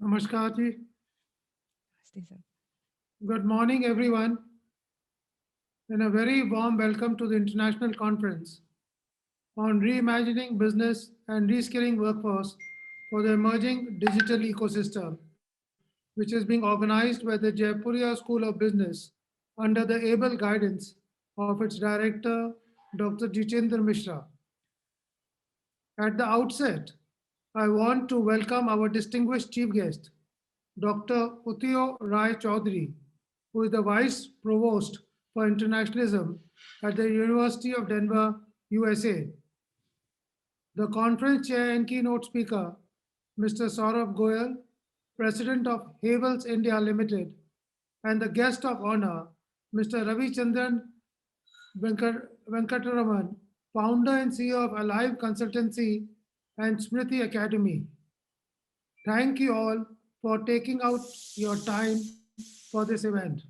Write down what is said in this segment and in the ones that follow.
Namaskar ji. Namaste, sir. Good morning, everyone, and a very warm welcome to the International Conference on Reimagining Business and Reskilling Workforce for the Emerging Digital Ecosystem, which is being organized by the Jaipuria School of Business under the able guidance of its director, Dr. Jitendra Mishra. At the outset, I want to welcome our distinguished chief guest, Dr. Utio Rai Chaudhary, who is the Vice Provost for Internationalism at the University of Denver, USA. The conference chair and keynote speaker, Mr. Saurabh Goyal, President of Havels India Limited, and the guest of honor, Mr. Ravi Chandran Venkataraman, founder and CEO of Alive Consultancy and Smriti Academy. Thank you all for taking out your time for this event.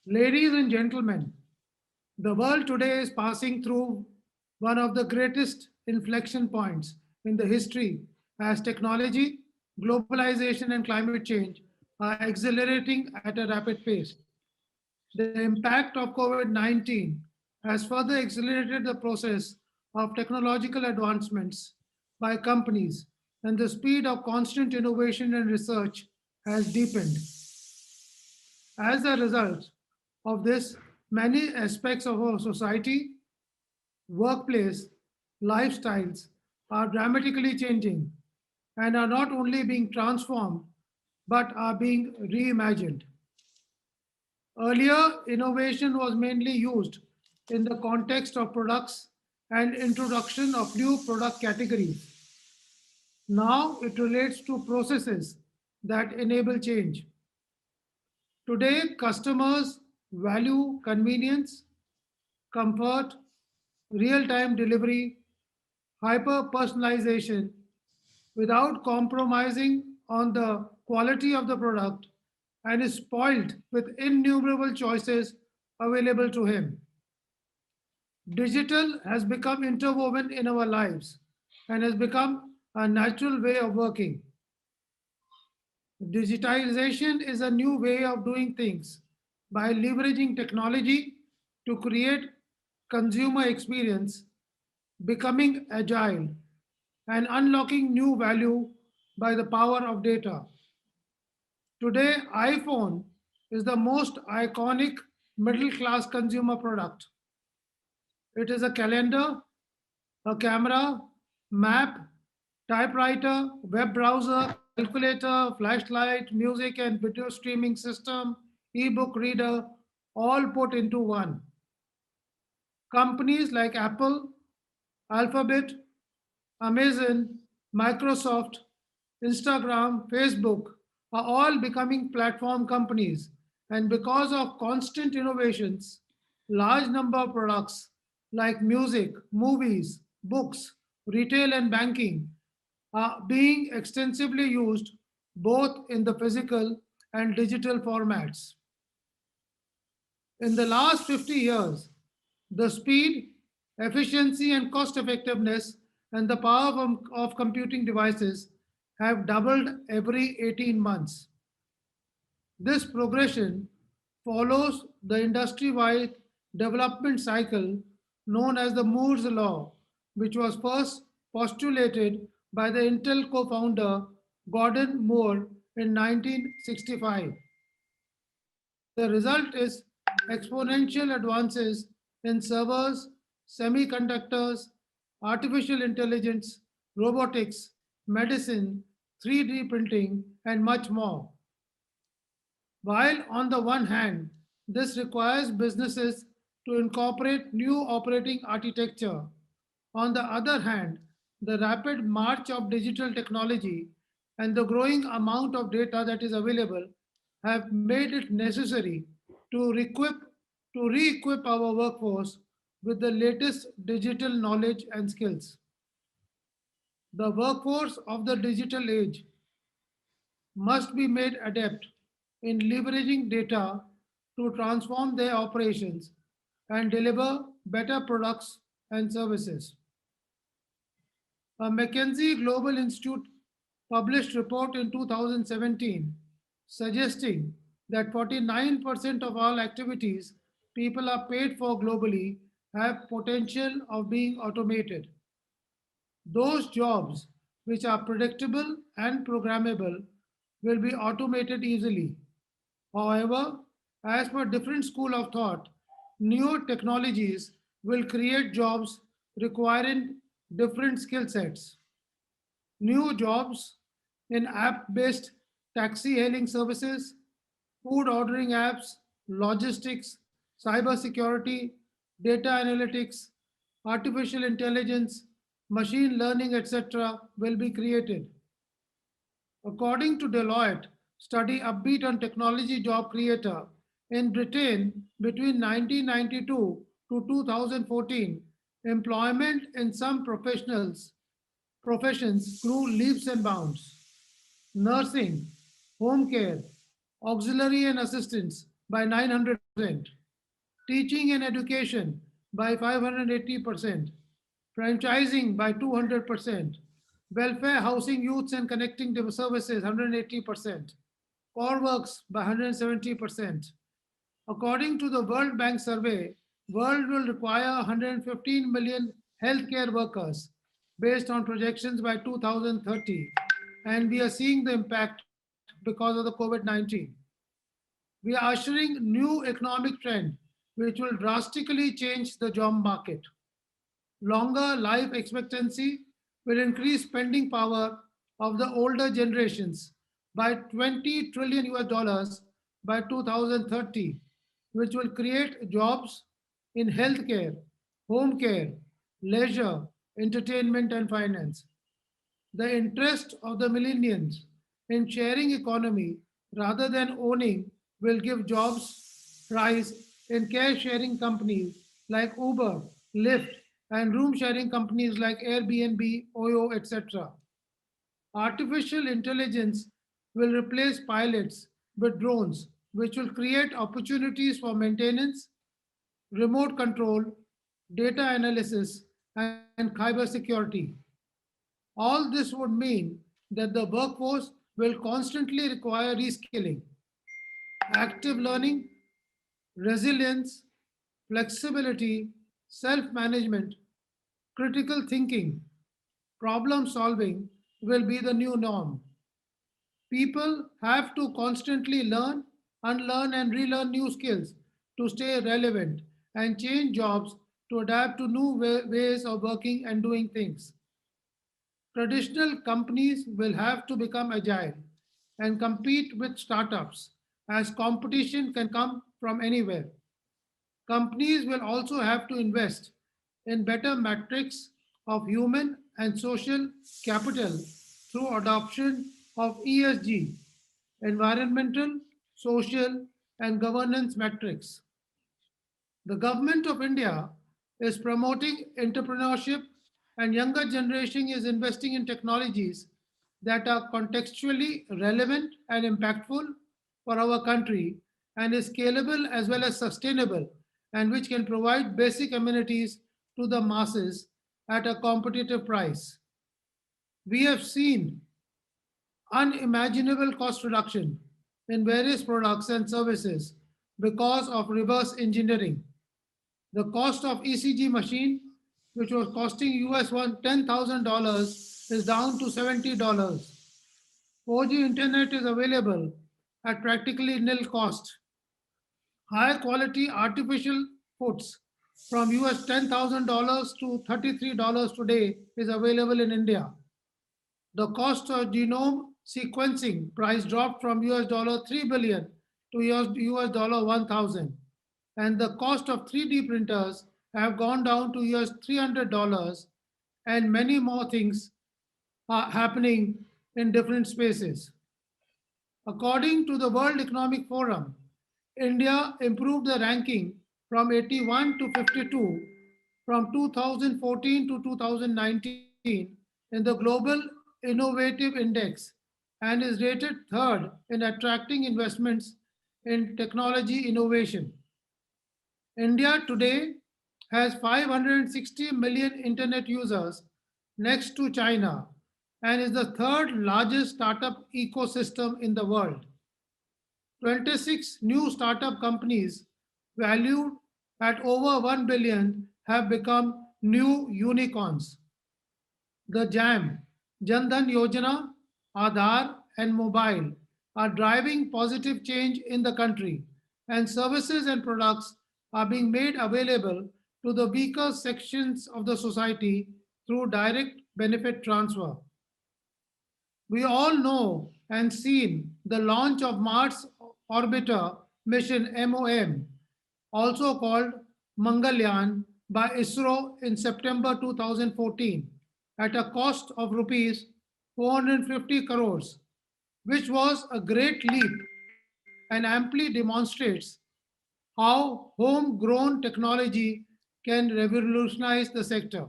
Ladies and gentlemen, the world today is passing through one of the greatest inflection points in the history as technology, globalization, and climate change are accelerating at a rapid pace. The impact of COVID 19 has further accelerated the process of technological advancements by companies, and the speed of constant innovation and research has deepened. As a result of this, many aspects of our society, workplace, lifestyles are dramatically changing and are not only being transformed but are being reimagined. Earlier, innovation was mainly used in the context of products and introduction of new product categories. Now it relates to processes that enable change. Today, customers value convenience, comfort, real time delivery, hyper personalization without compromising on the quality of the product, and is spoiled with innumerable choices available to him. Digital has become interwoven in our lives and has become a natural way of working. Digitization is a new way of doing things by leveraging technology to create consumer experience, becoming agile, and unlocking new value by the power of data. Today, iPhone is the most iconic middle class consumer product. It is a calendar, a camera, map, typewriter, web browser, calculator, flashlight, music and video streaming system, ebook reader, all put into one. Companies like Apple, Alphabet, Amazon, Microsoft, Instagram, Facebook are all becoming platform companies. And because of constant innovations, large number of products like music, movies, books, retail, and banking are being extensively used both in the physical and digital formats. In the last 50 years, the speed, efficiency, and cost effectiveness and the power of computing devices have doubled every 18 months. This progression follows the industry wide development cycle known as the Moore's Law, which was first postulated by the Intel co founder Gordon Moore in 1965. The result is exponential advances in servers, semiconductors, artificial intelligence, robotics, medicine, 3D printing, and much more. While on the one hand, this requires businesses to incorporate new operating architecture, on the other hand, the rapid march of digital technology and the growing amount of data that is available have made it necessary to re-equip our workforce with the latest digital knowledge and skills. The workforce of the digital age must be made adept in leveraging data to transform their operations and deliver better products and services. A McKinsey Global Institute published report in 2017 suggesting that 49% of all activities people are paid for globally have potential of being automated. Those jobs which are predictable and programmable will be automated easily. However, as per different school of thought, new technologies will create jobs requiring different skill sets. New jobs in app based taxi hailing services, food ordering apps, logistics, cybersecurity, data analytics, artificial intelligence, machine learning, etc., will be created. According to Deloitte study Upbeat on Technology Job Creator, in Britain between 1992 to 2014, employment in some professions grew leaps and bounds. Nursing, home care, auxiliary and assistance by 900%, teaching and education by 580%, franchising by 200%, welfare, housing, youths and connecting services 180%, core works by 170%. According to the World Bank survey, world will require 115 million healthcare workers based on projections by 2030, and we are seeing the impact because of the COVID-19. We are ushering new economic trend which will drastically change the job market. Longer life expectancy will increase spending power of the older generations by 20 trillion US dollars by 2030, which will create jobs in healthcare, home care, leisure, entertainment, and finance. The interest of the millennials in sharing economy rather than owning will give jobs rise in care sharing companies like Uber, Lyft, and room sharing companies like Airbnb, Oyo, etc. Artificial intelligence will replace pilots with drones, which will create opportunities for maintenance, remote control, data analysis, and cybersecurity. All this would mean that the workforce will constantly require reskilling, active learning, resilience, flexibility, self management, critical thinking, problem solving will be the new norm. People have to constantly learn, unlearn, and relearn new skills to stay relevant and change jobs to adapt to new ways of working and doing things. Traditional companies will have to become agile and compete with startups as competition can come from anywhere. Companies will also have to invest in better metrics of human and social capital through adoption of ESG, environmental, social, and governance metrics. The government of India is promoting entrepreneurship and younger generation is investing in technologies that are contextually relevant and impactful for our country and is scalable as well as sustainable and which can provide basic amenities to the masses at a competitive price. We have seen unimaginable cost reduction in various products and services because of reverse engineering. The cost of ECG machine, which was costing US $10,000, is down to $70. 4G internet is available at practically nil cost. Higher quality artificial foods from US $10,000 to $33 today is available in India. The cost of genome sequencing price dropped from US $3 billion to US dollar 1,000, and the cost of 3D printers have gone down to US $300, and many more things are happening in different spaces. According to the World Economic Forum, India improved the ranking from 81 to 52 from 2014 to 2019 in the Global Innovative Index and is rated third in attracting investments in technology innovation. India today has 560 million internet users next to China and is the third largest startup ecosystem in the world. 26 new startup companies valued at over 1 billion have become new unicorns. The JAM, Jan Dhan Yojana, Aadhaar, and Mobile are driving positive change in the country, and services and products are being made available to the weaker sections of the society through direct benefit transfer. We all know and seen the launch of Mars Orbiter mission MOM, also called Mangalyaan, by ISRO in September 2014 at a cost of rupees 450 crores, which was a great leap and amply demonstrates how homegrown technology can revolutionize the sector.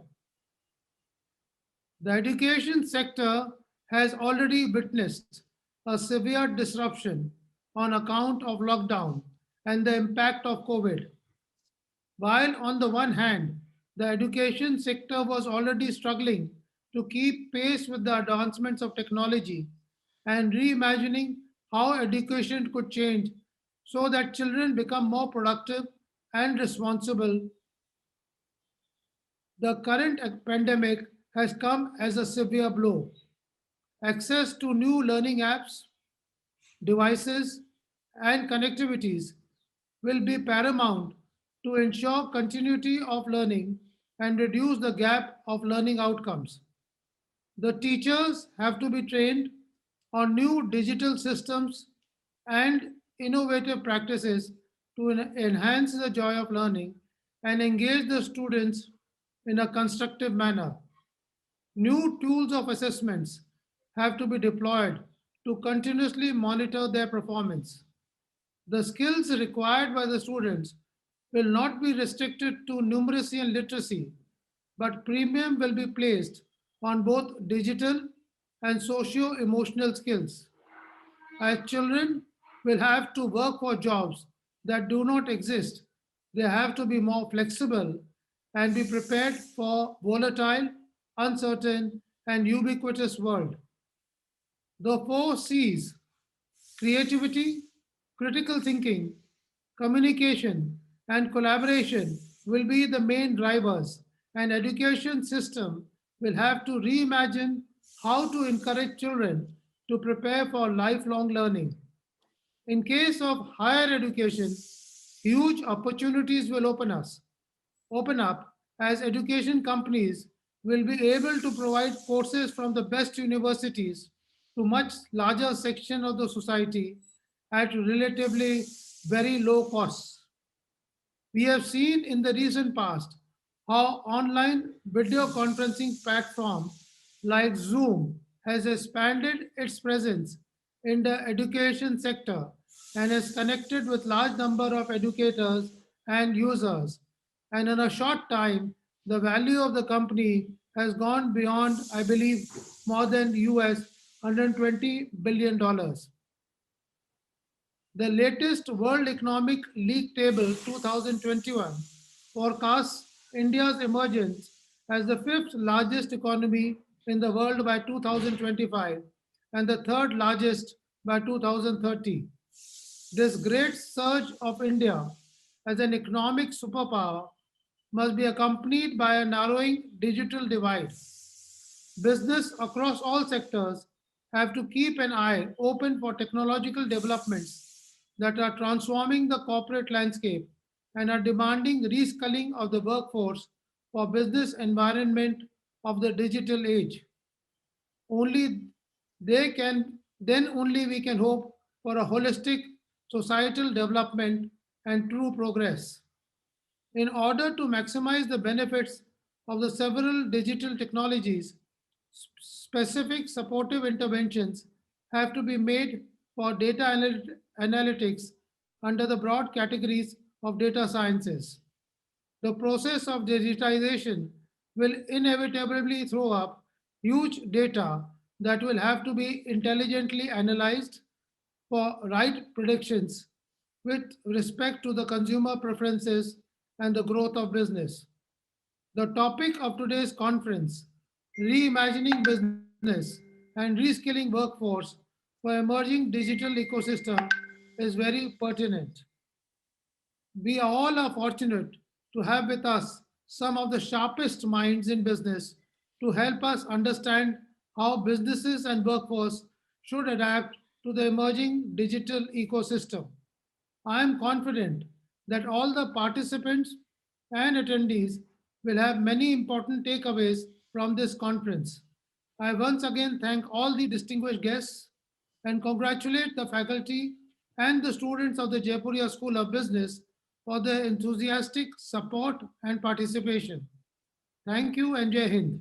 The education sector has already witnessed a severe disruption on account of lockdown and the impact of COVID. While on the one hand, the education sector was already struggling to keep pace with the advancements of technology and reimagining how education could change so that children become more productive and responsible, the current pandemic has come as a severe blow. Access to new learning apps, devices, and connectivities will be paramount to ensure continuity of learning and reduce the gap of learning outcomes. The teachers have to be trained on new digital systems and innovative practices to enhance the joy of learning and engage the students in a constructive manner. New tools of assessments have to be deployed to continuously monitor their performance. The skills required by the students will not be restricted to numeracy and literacy, but premium will be placed on both digital and socio emotional skills. As children will have to work for jobs that do not exist, they have to be more flexible and be prepared for volatile, uncertain, and ubiquitous world. The four C's: creativity, critical thinking, communication, and collaboration will be the main drivers, and education system will have to reimagine how to encourage children to prepare for lifelong learning. In case of higher education, huge opportunities will open up as education companies will be able to provide courses from the best universities to much larger section of the society at relatively very low costs. We have seen in the recent past how online video conferencing platform like Zoom has expanded its presence in the education sector and has connected with large number of educators and users. And in a short time, the value of the company has gone beyond, I believe, more than US $120 billion. The latest World Economic League Table 2021 forecasts India's emergence as the fifth largest economy in the world by 2025 and the third largest by 2030. This great surge of India as an economic superpower must be accompanied by a narrowing digital divide. Business across all sectors have to keep an eye open for technological developments that are transforming the corporate landscape and are demanding reskilling of the workforce for business environment of the digital age. Only they can then only we can hope for a holistic societal development and true progress. In order to maximize the benefits of the several digital technologies, specific supportive interventions have to be made for data analytics under the broad categories of data sciences. The process of digitization will inevitably throw up huge data that will have to be intelligently analyzed for right predictions with respect to the consumer preferences and the growth of business. The topic of today's conference, Reimagining Business, and reskilling workforce for emerging digital ecosystem is very pertinent. We all are fortunate to have with us some of the sharpest minds in business to help us understand how businesses and workforce should adapt to the emerging digital ecosystem. I am confident that all the participants and attendees will have many important takeaways from this conference. I once again thank all the distinguished guests and congratulate the faculty and the students of the Jaipuria School of Business for their enthusiastic support and participation. Thank you and Jai Hind.